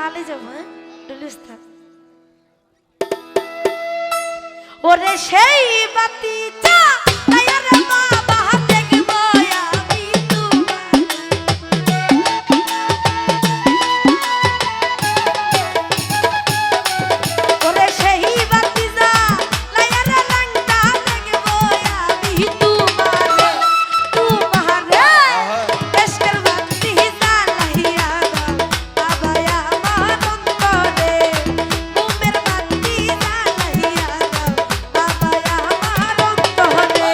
তালে যাবো, হ্যাঁ ডুলিস থাক। ওরে সেই বাতি চা আয়ারে বাবা দেখবো আমি তোমার। ওরে সেই বাতি চা আয়ারে রংটা দেখবো আমি তোমার। তোমারে এসকের বাতি জ্বালাইয়া দাও বাবা আমার অন্তরে। ঘুমের বাতি জ্বালাইয়া দাও বাবা আমার অন্তরে।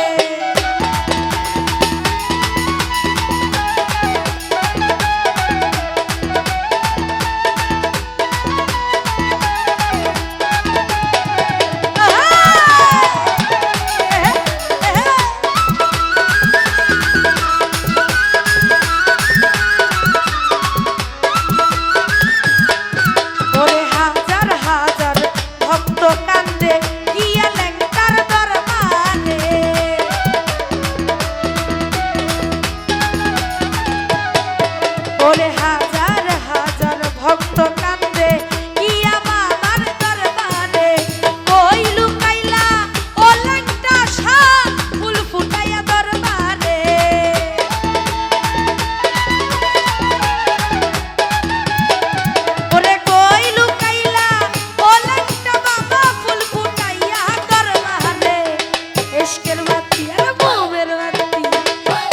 ওরে হাজার হাজার ভক্ত কান্দে গিয়া লেংটার দরবারে। ওরে হাজার হাজার ভক্ত কান্দে গিয়া বাবার দরবারে। কই লুকাইলা ও লেংটা শাহ ফুল ফুটাইয়া দরবারে। ওরে কই লুকাইলা ও লেংটা বাবা ফুল ফুটাইয়া দরবারে। ইশকের বাতি আর ঘুমের বাতি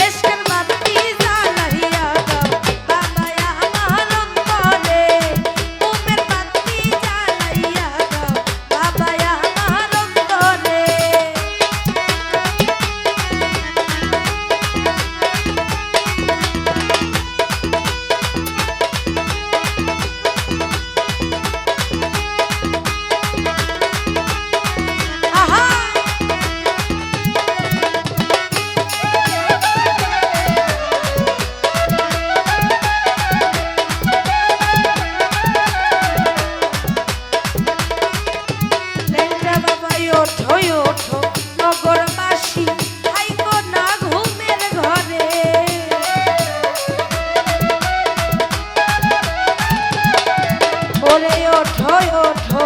ইশকের বাতি জ্বালাইয়া দাও বাবা আমার অন্তরে। ঘুমের বাতি জ্বালাইয়া দাও বাবা আমার অন্তরে। আহা লেংটা বাবাই ওঠো ওঠো নগরবাসী থাইকো না ঘুমের ঘরে। ওরে ওঠো ওঠো